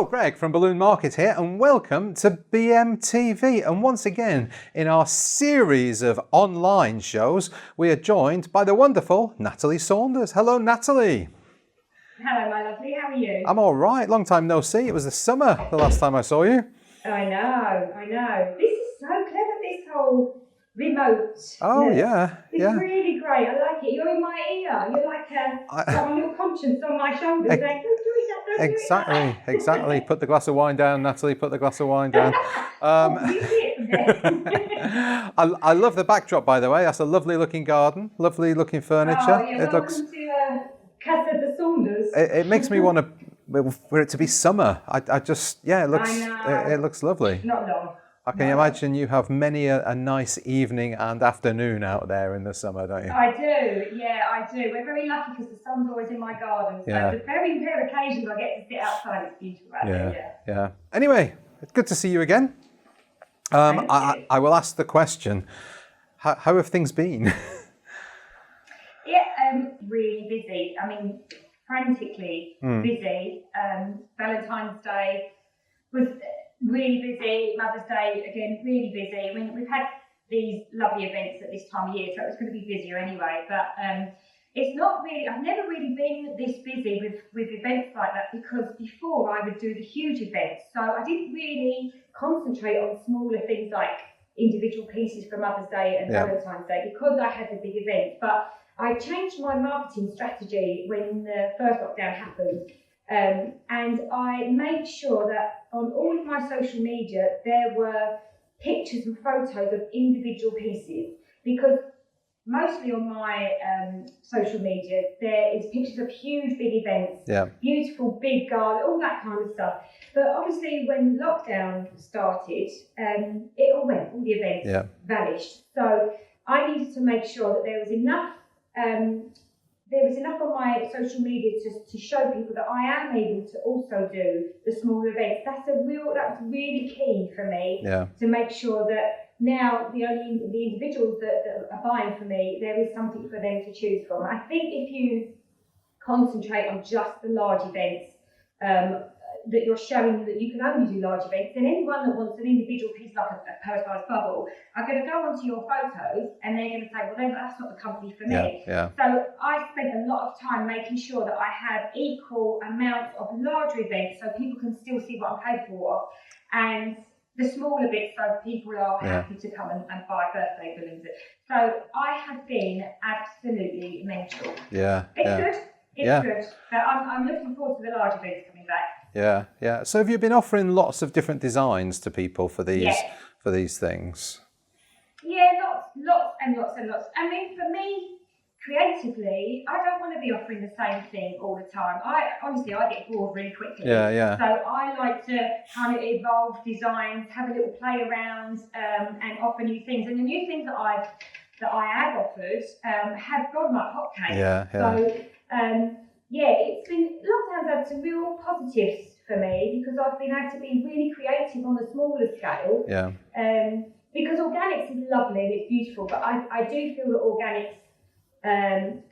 Hello, Greg from Balloon Market here, and welcome to BMTV. And once again, in our series of online shows, we are joined by the wonderful Natalie Saunders. Hello, Natalie. Hello, my lovely. How are you? I'm all right. Long time no see. It was the summer the last time I saw you. I know. This is so clever, this whole remote. Oh, yeah. It's really great. I like it. You're in my ear. You're like a little conscience on my shoulder. Like, don't do it, don't do it. Exactly. Put the glass of wine down, Natalie. Put the glass of wine down. I love the backdrop, by the way. That's a lovely looking garden, lovely looking furniture. Oh, yeah, welcome to Casa de Saunders. It makes me want for it to be summer. It looks lovely. Not long. I can imagine you have many a nice evening and afternoon out there in the summer, don't you? I do. We're very lucky because the sun's always in my garden. So the very rare occasions I get to sit outside, it's beautiful out there. Yeah. Anyway, it's good to see you again. I will ask the question, how have things been? Really busy. I mean, frantically busy. Valentine's Day was really busy. Mother's Day, again, really busy. I mean, we've had these lovely events at this time of year, so it was going to be busier anyway. But it's not really, I've never really been this busy with events like that, because before I would do the huge events. So I didn't really concentrate on smaller things like individual pieces for Mother's Day and Valentine's Day, because I had the big events. But I changed my marketing strategy when the first lockdown happened, and I made sure that on all of my social media there were pictures and photos of individual pieces, because mostly on my social media there is pictures of huge big events, beautiful big garden, all that kind of stuff. But obviously when lockdown started, it all went, all the events vanished. So I needed to make sure that there was enough on my social media to show people that I am able to also do the small events. That was really key for me to make sure that now the individuals that are buying from me, there is something for them to choose from. I think if you concentrate on just the large events, that you're showing that you can only do large events, and anyone that wants an individual piece like a personalised bubble are going to go onto your photos and they're going to say, well, then that's not the company for me. So I spent a lot of time making sure that I have equal amounts of larger events so people can still see what I'm capable of, and the smaller bits so people are happy to come and buy birthday balloons. So I have been absolutely mental. It's good. But I'm looking forward to the large events coming back. Yeah. So have you been offering lots of different designs to people for these things? Yeah, lots and lots. I mean, for me, creatively, I don't want to be offering the same thing all the time. Honestly, I get bored really quickly. So I like to kind of evolve designs, have a little play around, and offer new things. And the new things that I have offered have gone like hotcakes. So it's been, lockdown's had some real positives for me, because I've been able to be really creative on the smaller scale. Because organics is lovely and it's beautiful, but I do feel that organics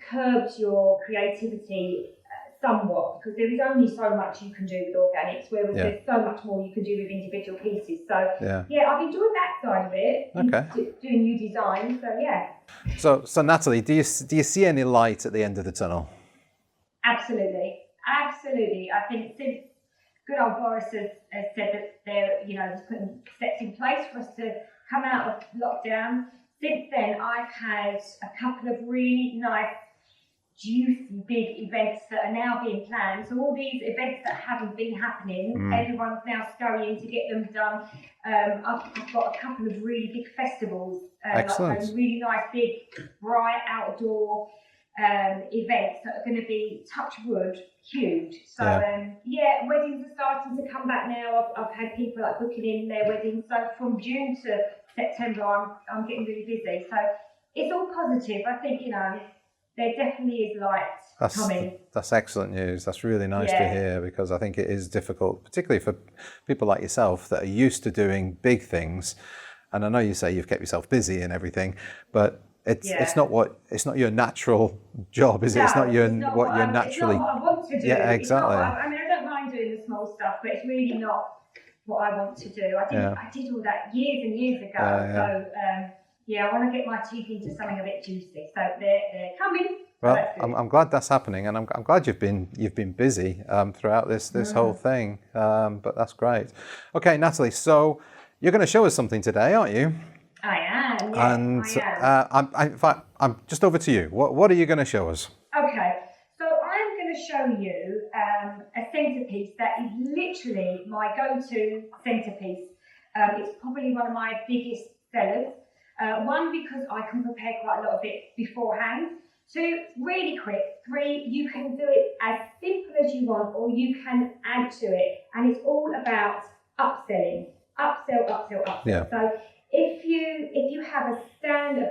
curbs your creativity somewhat, because there is only so much you can do with organics, whereas there's so much more you can do with individual pieces. So I've enjoyed that side of it, doing new designs. So Natalie, do you see any light at the end of the tunnel? Absolutely. I think since good old Boris has said that he's putting steps in place for us to come out of lockdown, since then I've had a couple of really nice, juicy, big events that are now being planned. So all these events that haven't been happening, everyone's now scurrying to get them done. I've got a couple of really big festivals, like really nice, big, bright outdoor events that are going to be, touch wood, huge. So weddings are starting to come back now. I've had people like booking in their weddings. So from June to September, I'm getting really busy. So it's all positive. I think there definitely is light coming. That's excellent news. That's really nice to hear, because I think it is difficult, particularly for people like yourself that are used to doing big things. And I know you say you've kept yourself busy and everything, but it's not your natural job, is it? It's not what you're naturally. It's not what I want to do. Yeah, exactly. I mean, I don't mind doing the small stuff, but it's really not what I want to do. I did all that years and years ago. So I want to get my teeth into something a bit juicy. So they're coming. Well, I'm glad that's happening, and I'm glad you've been busy throughout this whole thing. But that's great. Okay, Natalie. So you're going to show us something today, aren't you? I am. Yes, and I am. in fact, I'm just over to you. What are you going to show us? Okay. So I'm going to show you a centrepiece that is literally my go-to centrepiece. It's probably one of my biggest sellers. One, because I can prepare quite a lot of it beforehand. Two, really quick. Three, you can do it as simple as you want, or you can add to it. And it's all about upselling. Upsell, upsell, upsell. Yeah. So if you have a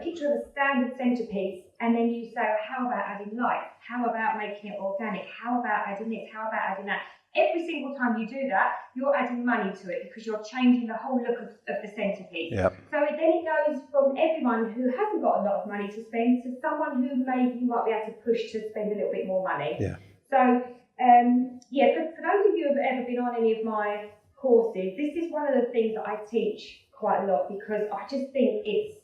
picture of a standard centrepiece, and then you say, how about adding light? How about making it organic? How about adding this? How about adding that? Every single time you do that, you're adding money to it because you're changing the whole look of the centrepiece. Yep. So then it goes from everyone who hasn't got a lot of money to spend to someone who maybe you might be able to push to spend a little bit more money. Yeah. So, for those of you who have ever been on any of my courses, this is one of the things that I teach quite a lot because I just think it's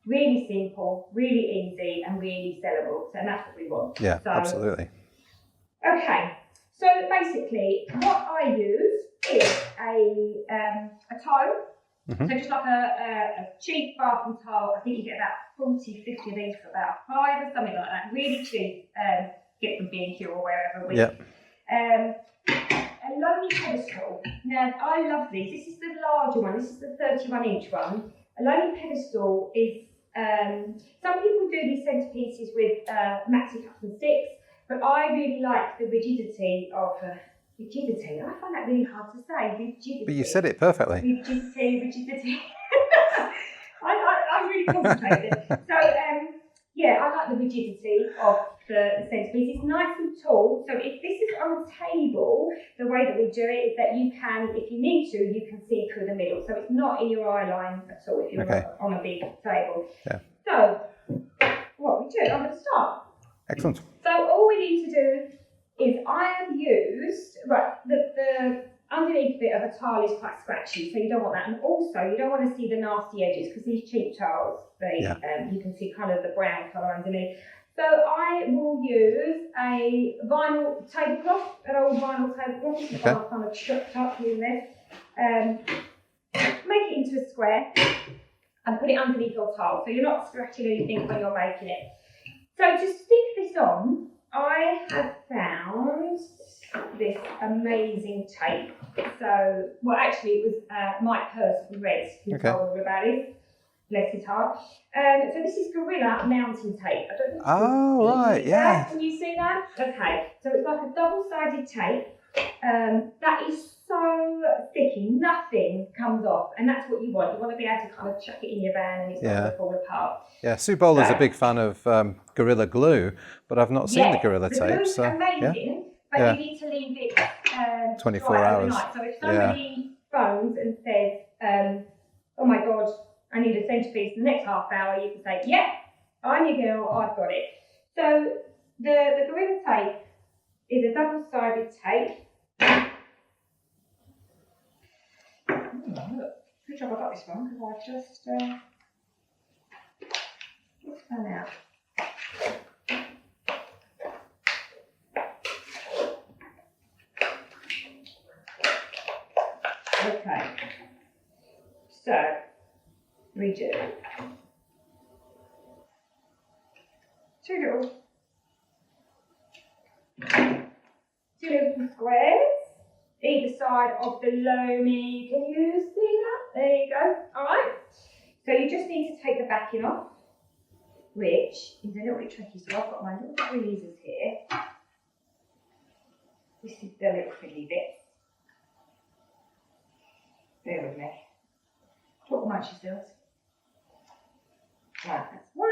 really simple, really easy, and really sellable. So that's what we want. Yeah, absolutely. Okay. So basically, what I use is a tile. So just like a cheap bathroom tile. I think you get about 40, 50 of these for about £5 or something like that. Really cheap. Get from B&Q or wherever. Yep. A lonely pedestal. Now, I love these. This is the larger one. This is the 31-inch one. A lonely pedestal is, some people do these centerpieces with maxi cups and sticks, but I really like the rigidity of rigidity. I find that really hard to say. Rigidity. But you said it perfectly. Rigidity. I really concentrated. So, I like the rigidity of the centrepiece. It's nice and tall. So if this is on a table, the way that we do it is that you can, if you need to, you can see through the middle. So it's not in your eye line at all if you're on a big table. Yeah. So what we do, I'm going to start. Excellent. So all we need to do is I have used, the underneath bit of a tile is quite scratchy, so you don't want that. And also, you don't want to see the nasty edges because these cheap tiles, you can see kind of the brown colour underneath. So I will use a vinyl tablecloth, an old vinyl tablecloth. This is one I've kind of chopped up in this. Make it into a square and put it underneath your tile, so you're not scratching anything when you're making it. So to stick this on, I have found this amazing tape. So, actually it was Mike Hurst from Reds who told me about it. Bless his heart. So this is Gorilla mountain tape. I don't know if you see that. Can you see that? Okay. So it's like a double-sided tape. That is so sticky, nothing comes off, and that's what you want. You want to be able to kind of chuck it in your van and it's not going to fall apart. Yeah, Sue Bowler's a big fan of Gorilla Glue, but but seen the Gorilla tape. Glue's amazing, but you need to leave it 24 hours. Overnight. So if somebody phones and says, oh my God, I need a centrepiece in the next half hour, you can say, yeah, I'm your girl, I've got it. So the Gorilla tape is a double-sided tape. Good job I got this one because I just found out. Okay, so we do two little squares either side of the loamy. Can you see that? There you go. All right. So you just need to take the backing off, which is a little bit tricky. So I've got my little tweezers here. This is the little fiddly bit. Bear with me. Talk amongst yourselves. Right, that's one.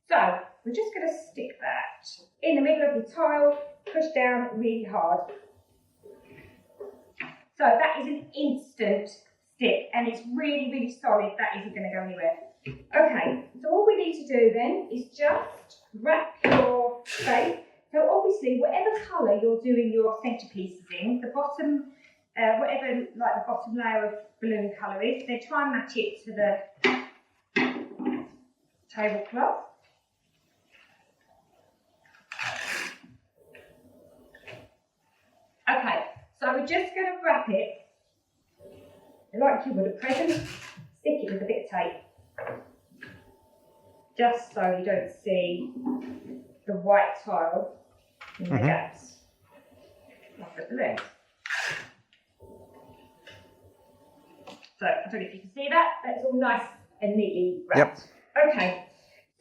So we're just going to stick that in the middle of the tile, push down really hard. So that is an instant stick, and and it's really, really solid, that isn't going to go anywhere. Okay, so all we need to do then is just wrap your base. So obviously, whatever colour you're doing your centrepieces in, the bottom, whatever like the bottom layer of balloon colour is, then try and match it to the tablecloth. Okay, so we're just going to wrap it like you would a present, stick it with a bit of tape, just so you don't see the white tile in the gaps of the balloons. So I don't know if you can see that, that's all nice and neatly wrapped. Yep. Okay,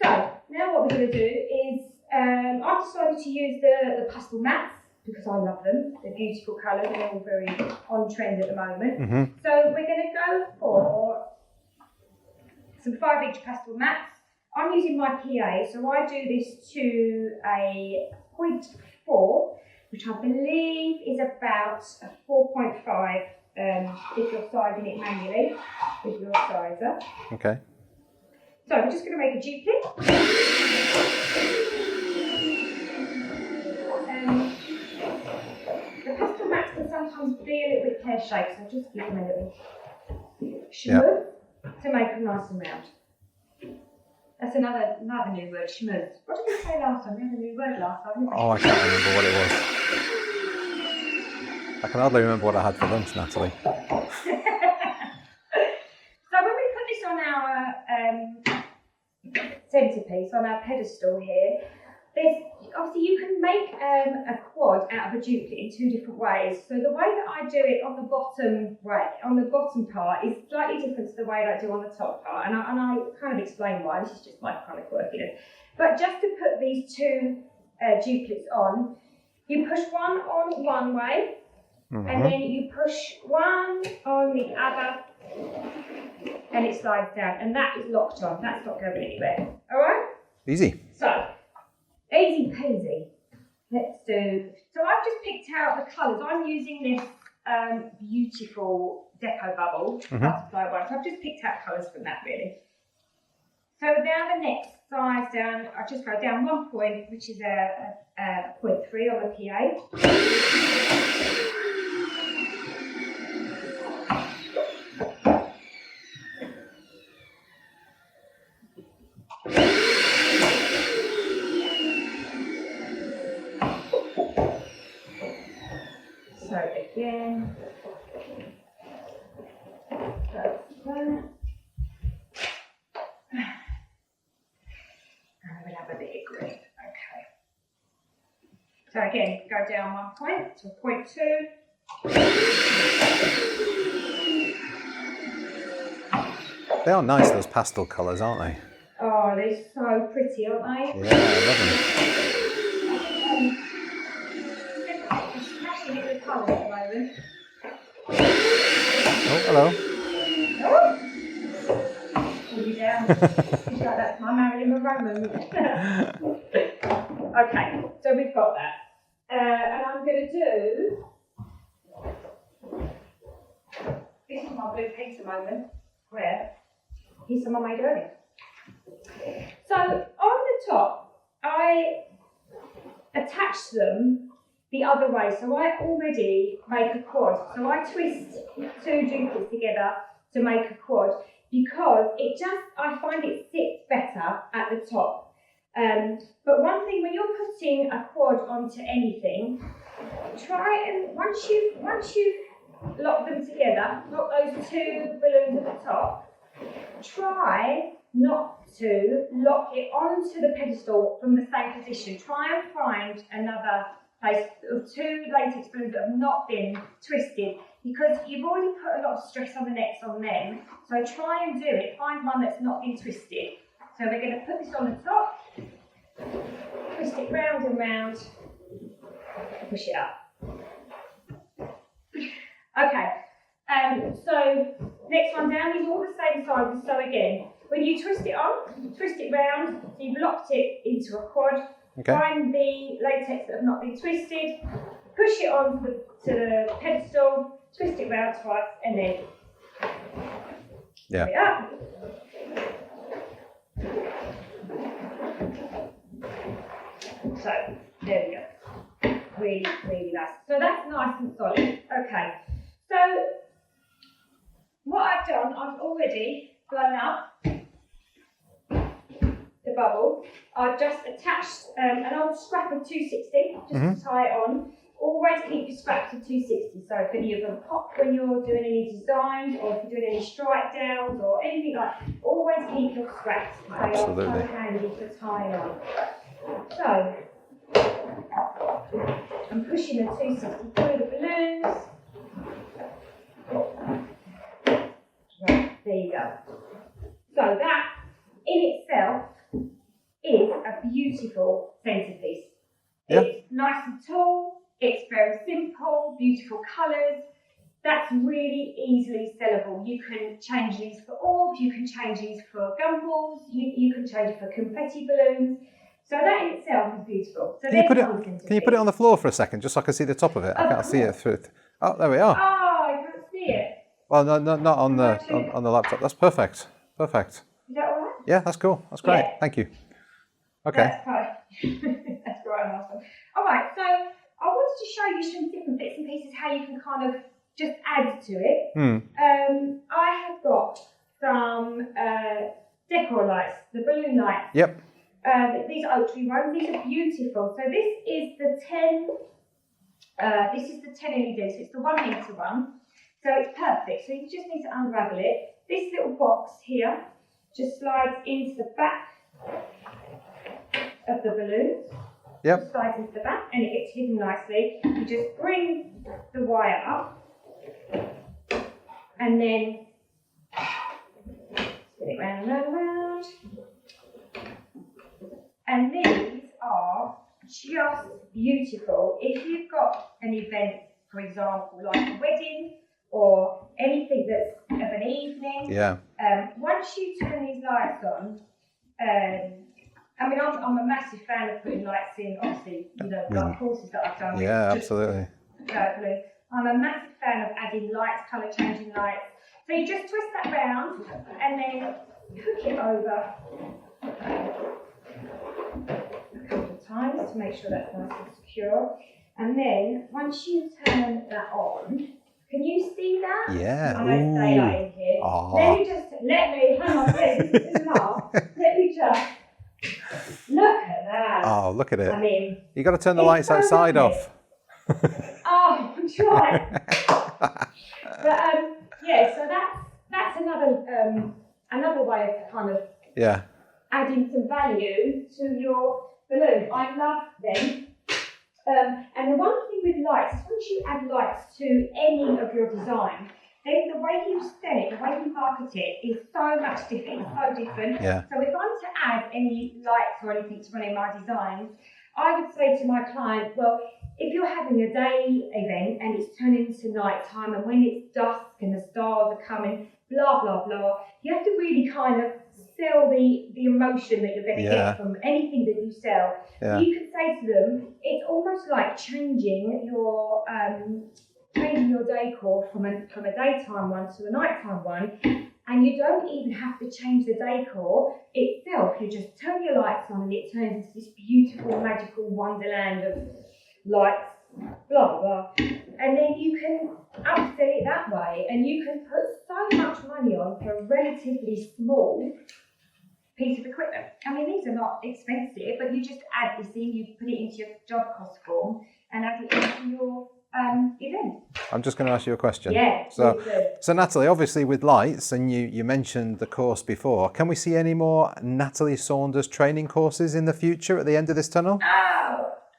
so now what we're going to do is I've decided to use the pastel mats because I love them. They're beautiful colours and they're all very on trend at the moment. So we're going to go for some 5-inch pastel mats. I'm using my PA, so I do this to a 0.4, which I believe is about a 4.5 if you're sizing it manually with your sizer. Okay. So we're just going to make a duplicate. The pastel mats can sometimes be a little bit pear-shaped, so just give them a little schmooze to make them nice and round. That's another new word, schmooze. What did we say last time? We had a new word last time. Oh, I can't remember what it was. I can hardly remember what I had for lunch, Natalie. So when we put this on our centrepiece, on our pedestal here, obviously you can make a quad out of a duplicate in 2 different ways. So the way that I do it on the bottom part is slightly different to the way that I do on the top part, and I'll kind of explain why. This is just my kind of quirkiness. But just to put these 2 duplicates on, you push one on one way, and then you push one on the other, and it slides down, and that is locked on. That's not going anywhere. All right? Easy. So, easy peasy. Let's do. So I've just picked out the colours. I'm using this beautiful deco bubble butterfly one. So I've just picked out colours from that really. So now the next size down, I'll just go down 1 point, which is a 0.3 on the PA. So again, that's that. And we'll have a bit of green. Okay. So again, go down 1 point to 0.2. They are nice, those pastel colours, aren't they? Oh, they're so pretty, aren't they? Yeah, I love them. Colours at the moment. Oh, hello. Oh! Pull you down. Just like that's my Marilyn Monroe moment. Okay, so we've got that. And I'm going to do. This is my blue pizza moment. Where? Here's some I made earlier. So on the top, I attach them the other way. So I already make a quad. So I twist 2 duplicates together to make a quad because I find it sits better at the top. But one thing, when you're putting a quad onto anything, try and once you've locked them together, lock those 2 balloons at the top, try not to lock it onto the pedestal from the same position. Try and find another place of 2 latex balloons that have not been twisted, because you've already put a lot of stress on the necks on them. So try and do it. Find one that's not been twisted. So we're going to put this on the top, twist it round and round, and push it up. Okay. So next one down, these are all the same sizes. So again, when you twist it on, twist it round, so you've locked it into a quad. Okay. Find the latex that have not been twisted, push it on to the pedestal, twist it round twice, and then Yeah. it up. So there we go. Really, really nice. So that's nice and solid. Okay. So what I've done, I've already blown up the bubble. I've just attached an old scrap of 260 just to tie it on. Always keep your scraps of 260. So if any of them pop when you're doing any designs, or if you're doing any strike downs or anything like that, always keep your scraps. They are so handy for tying on. So I'm pushing the 260 through the balloons. Right, there you go. So that in itself is a beautiful centrepiece. Yep. It's nice and tall, it's very simple, beautiful colours. That's really easily sellable. You can change these for orbs, you can change these for gumballs, you can change it for confetti balloons. So that in itself is beautiful. So Can you put it on the floor for a second, just so I can see the top of it? I can't see it through it. Oh, there we are. Oh, I can't see it. Well, no, not on the laptop. That's perfect. Perfect. Is that all right? Yeah, that's cool. That's great. Yeah. Thank you. Okay. That's fine. That's right, awesome. All right, so I wanted to show you some different bits and pieces how you can kind of just add to it. I have got some decor lights, the balloon lights. Yep. These are oak tree ones. These are beautiful. So this is the 10. This is the 10 LEDs. So it's the 1 meter one. So it's perfect. So you just need to unravel it. This little box here just slides into the back of the balloon. Yep. Just slides into the back, and it gets hidden nicely. You just bring the wire up, and then spin it round and round and round. And these are just beautiful. If you've got an event, for example, like a wedding or anything that's of an evening, once you turn these lights on, I mean, I'm a massive fan of putting lights in, obviously, you know, like courses that I've done. Yeah, absolutely. I'm a massive fan of adding lights, colour changing lights. So you just twist that round and then hook it over a couple of times to make sure that's nice and secure. And then once you turn that on, can you see that? Yeah. I know it's daylight in here. Hang on, let me just look at that. Oh, look at it. I mean, you got to turn the lights outside off. Oh, I'm trying. But yeah, so that's another way of kind of adding some value to your balloon. I love them. And the one thing with lights is once you add lights to any of your design, then the way you sell it, the way you market it is so much different. It's so different. Yeah. So if I'm to add any lights or anything to any of my designs, I would say to my client, well, if you're having a day event and it's turning into night time, and when it's dusk and the stars are coming, blah, blah, blah, you have to really kind of sell the emotion that you're going to get from anything that you sell. Yeah. You can say to them, it's almost like changing your decor from a daytime one to a nighttime one, and you don't even have to change the decor itself. You just turn your lights on and it turns into this beautiful, magical wonderland of lights, blah, blah, and then you can upsell it that way, and you can put so much money on for a relatively small piece of equipment. I mean, these are not expensive, but you just add this in, you put it into your job cost form and add it into your event. I'm just going to ask you a question. Yeah. So Natalie, obviously with lights, and you mentioned the course before, can we see any more Natalie Saunders training courses in the future at the end of this tunnel?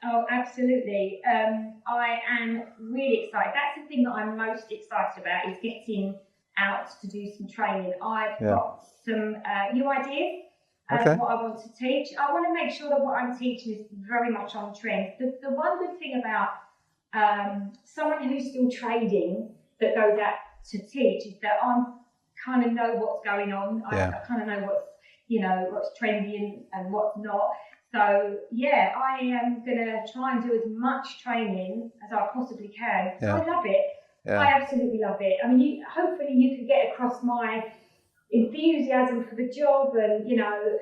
Oh, absolutely. I am really excited. That's the thing that I'm most excited about, is getting out to do some training. I've got some new ideas of what I want to teach. I want to make sure that what I'm teaching is very much on trend. The one good thing about someone who's still trading that goes out to teach is that I kind of know what's going on. I kind of know what's trendy and what's not. So yeah, I am going to try and do as much training as I possibly can. I love it. I absolutely love it. I mean, hopefully you can get across my enthusiasm for the job, and you know,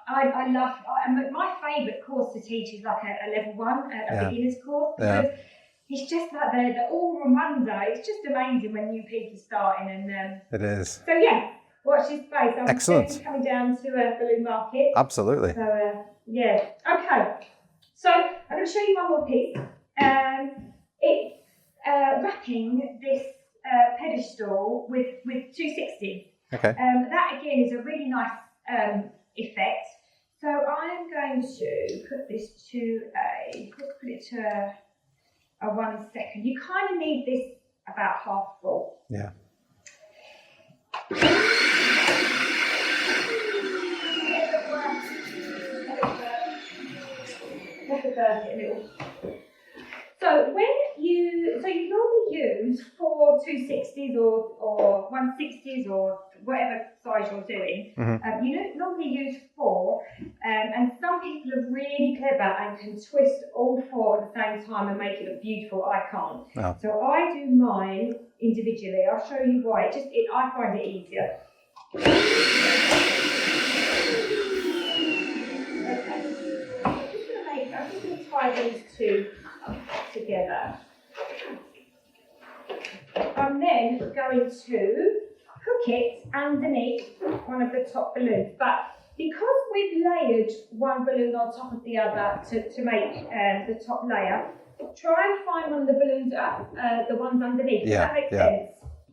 I love. My favourite course to teach is like a level 1, a beginner's course, because it's just like the all-rounder. It's just amazing when new people starting, and it is. So yeah, watch this space. I'm Excellent. coming down to a balloon market. Absolutely. So yeah, okay. So I'm going to show you one more piece. It's wrapping this pedestal with 260. Okay. That again is a really nice effect. So I'm going to put this to a 1 second. You kind of need this about half full. Yeah. So you normally use 4 260s or 160s or whatever size you're doing. You normally use 4, and some people are really clever and can twist all 4 at the same time and make it look beautiful. I can't. Oh. So I do mine individually. I'll show you why. I find it easier. I'm just going to tie these two together. I'm then going to hook it underneath one of the top balloons. But because we've layered one balloon on top of the other to make the top layer, try and find one of the balloons the ones underneath. Does that make sense?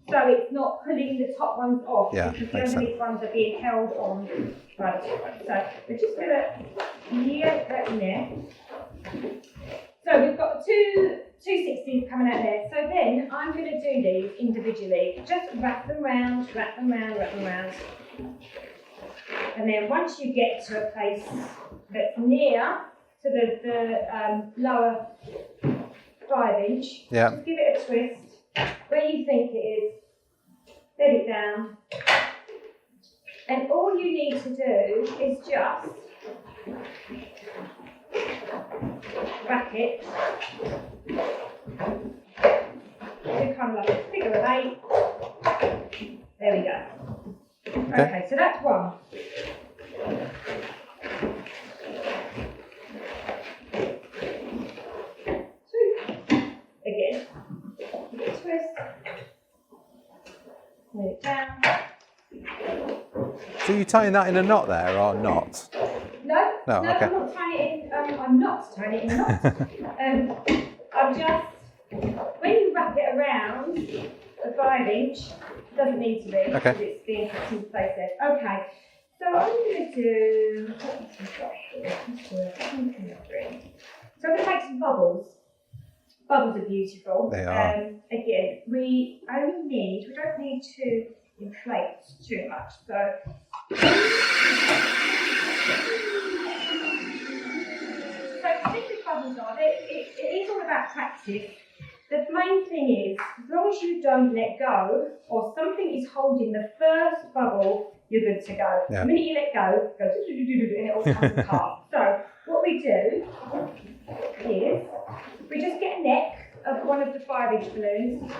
So it's not pulling the top ones off, because the underneath ones are being held on by the top ones. So we're just going to yank that in there. So we've got 260s coming out there. So then I'm going to do these individually. Just wrap them round. And then once you get to a place that's near to the lower 5-inch, just give it a twist. Where you think it is, let it down. And all you need to do is just wrap it. Do kind of like a figure of 8. There we go. Okay, so that's one. 2. Again. Give it a twist. Let it down. So you're tying that in a knot there, or not? No, okay. I'm not tying it in. I'm not tying it in a knot. I'm just, when you wrap it around a 5-inch, it doesn't need to be, because it's being put in place there. Okay, so I'm going to do, what have we got here? So I'm going to make some bubbles. Bubbles are beautiful. They are. Again, we don't need to inflate too much. So the thing with bubbles are, it is all about practice. The main thing is, as long as you don't let go, or something is holding the first bubble, you're good to go. Yeah. The minute you let go, it goes and it all comes apart. So what we do is, we just get a neck of one of the 5-inch balloons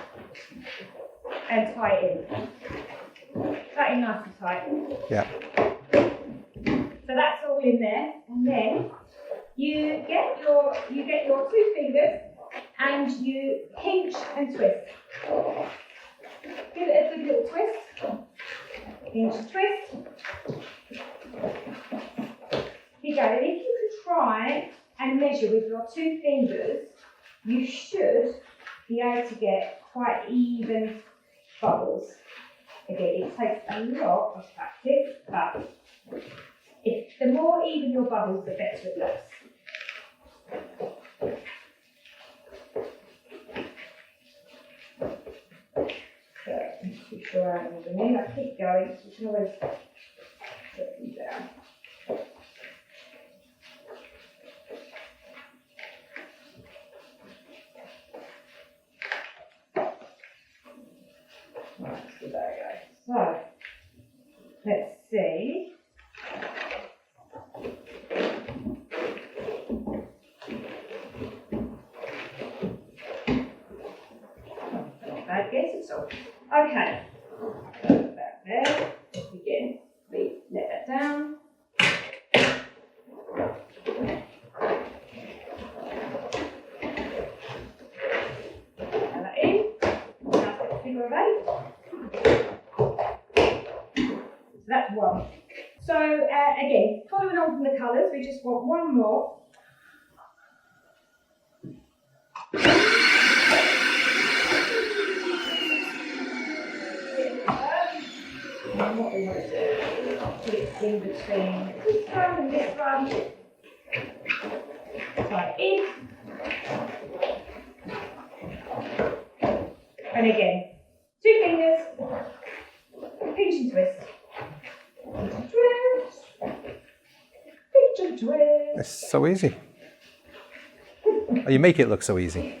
and tie it in. Tie it in nice and tight. Yeah. So that's all in there, and then you get your 2 fingers and you pinch and twist. Give it a good little twist. Pinch and twist. Here you go. And if you could try and measure with your 2 fingers, you should be able to get quite even bubbles. Again, it takes a lot of practice, but the more even your bubbles, the better it looks. So, I'm not too sure how I'm doing. I keep going, so you can always put them down. Right, so there we go. So, let's see. I guess it's all. Okay. Put that there. So that's one. So again, following on from the colours, we just want one more. And what we want to do is put it in between this one and this one. Like in. And again, 2 fingers, pinch and twist. Twist. Pinch and twist. It's so easy. Oh, you make it look so easy.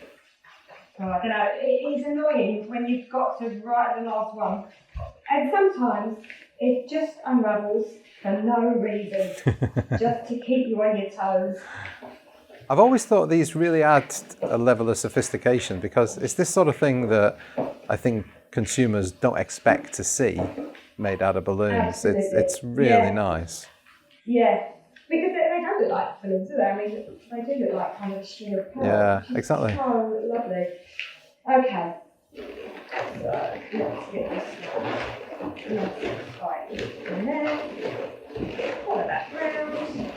Oh, I don't know, it is annoying when you've got to write the last one. And sometimes it just unravels for no reason, just to keep you on your toes. I've always thought these really add a level of sophistication because it's this sort of thing that I think consumers don't expect to see made out of balloons. It's really nice. Yeah, because they don't look like balloons, do they? I mean, they do look like kind of a string of pearls. Yeah, exactly. Oh, lovely. Okay. So, let's get this right in there. Follow that round.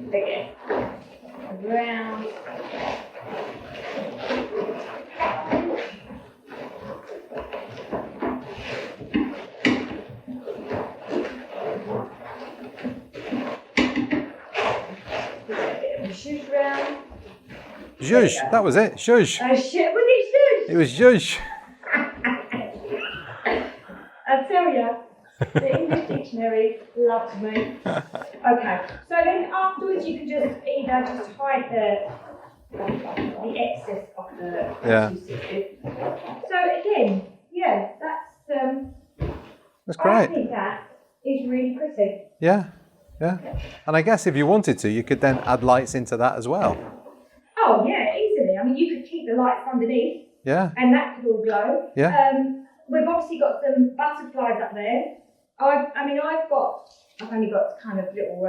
Again. Around. Shush round. Zhush, that was it. Shush. Was it shush? It was zhush. I tell you, the English dictionary loves me. Okay, so then afterwards you can just either just hide the excess of the adhesive. So again, yeah, That's great. I think that is really pretty. Yeah. And I guess if you wanted to, you could then add lights into that as well. Oh yeah, easily. I mean, you could keep the lights underneath. Yeah. And that could all glow. Yeah. We've obviously got some butterflies up there. I've only got kind of little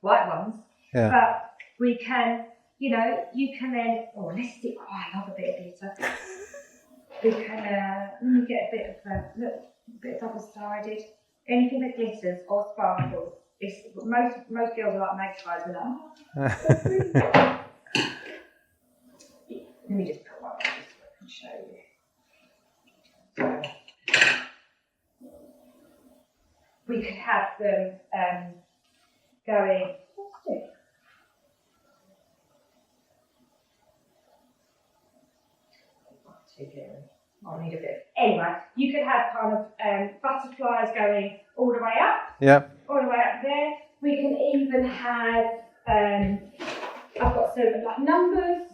white ones. Yeah. But we can, you can then, let's stick quite a bit of glitter. We can, let me get a bit of, a bit double-sided. Anything that glitters or sparkles. Most girls are like magpies with that. Let me just put one on this so I can show you. We could have them going. What's it? I'll need a bit. Anyway, you could have kind of butterflies going all the way up. Yeah. All the way up there. We can even have. I've got some like numbers.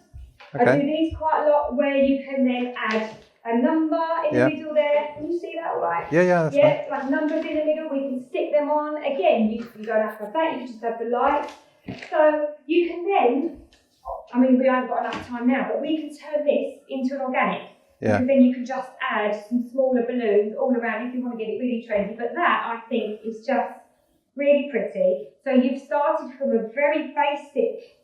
Okay. I do these quite a lot, where you can then add a number in the middle there. Can you see that all right? Yeah, that's fine. Like numbers in the middle, we can stick them on. Again, you don't have to have that, you just have the light. So you can then, I mean, we haven't got enough time now, but we can turn this into an organic. Yeah. And then you can just add some smaller balloons all around if you want to get it really trendy. But that, I think, is just really pretty. So you've started from a very basic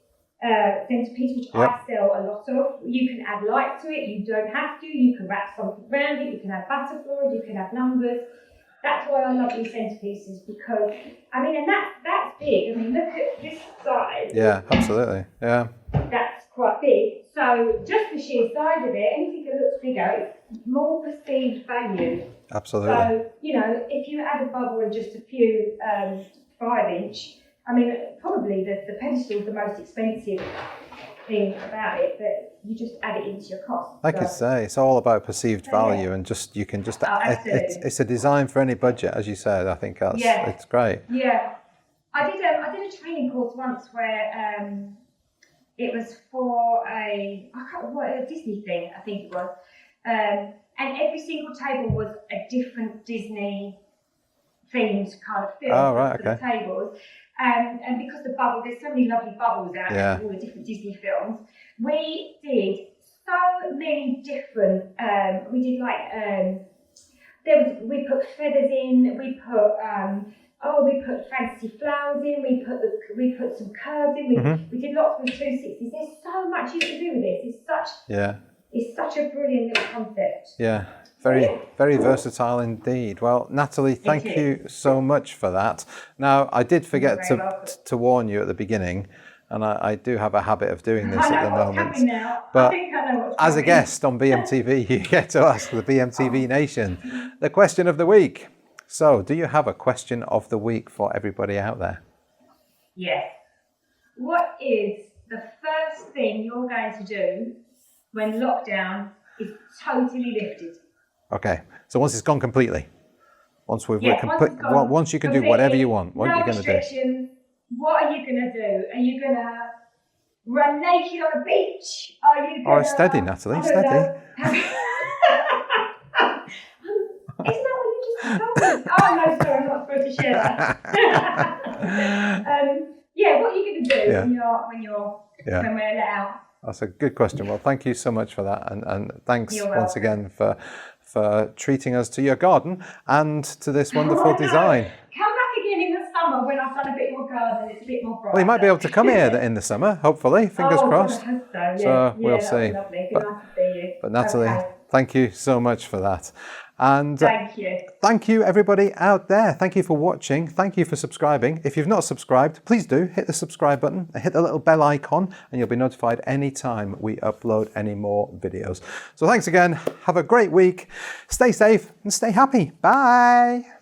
centrepiece, which I sell a lot of. You can add light to it, you don't have to. You can wrap something around it, you can add butterflies, you can add numbers. That's why I love these centerpieces, because, I mean, and that's big. I mean, look at this size. Yeah, absolutely. Yeah. That's quite big. So just the sheer size of it, anything that looks bigger, it's more perceived value. Absolutely. So, if you add a bubble and just a few 5-inch, I mean, probably the pedestal is the most expensive thing about it, but you just add it into your cost. Like I say, it's all about perceived value, and you can just it's a design for any budget, as you said. I think it's great. Yeah, I did a training course once where it was for a Disney thing, I think it was, and every single table was a different Disney themed kind of film for the tables. And because there's so many lovely bubbles out of all the different Disney films, we did so many different. We did like we put feathers in. We put fancy flowers in. We put some curves in. We did lots with 260s. There's so much you can do with this. It's such a brilliant little concept. Yeah. Very versatile indeed. Well, Natalie, thank you so much for that. Now, I did forget to warn you at the beginning, and I do have a habit of doing this at the moment. But as a guest on BMTV, you get to ask the BMTV Nation the question of the week. So, do you have a question of the week for everybody out there? Yes. What is the first thing you're going to do when lockdown is totally lifted? Okay, so once it's gone completely, once you can do whatever you want, what are you going to do? Restrictions. What are you going to do? Are you going to run naked on a beach? Are you going to... steady, Natalie, steady. Isn't that what you just told me? Oh no, sorry, I'm not supposed to share that. What are you going to do when we're let out? That's a good question. Well, thank you so much for that, and thanks once again for treating us to your garden and to this wonderful design. Come back again in the summer when I've done a bit more garden. It's a bit more bright. Well, you might be able to come here in the summer, hopefully. Fingers crossed. I hope so. Yeah. So we'll see. That'd be lovely. It'd be nice to see you. But Natalie, thank you so much for that. And thank you. Thank you, everybody out there. Thank you for watching. Thank you for subscribing. If you've not subscribed, please do hit the subscribe button and hit the little bell icon, and you'll be notified anytime we upload any more videos. So thanks again. Have a great week. Stay safe and stay happy. Bye.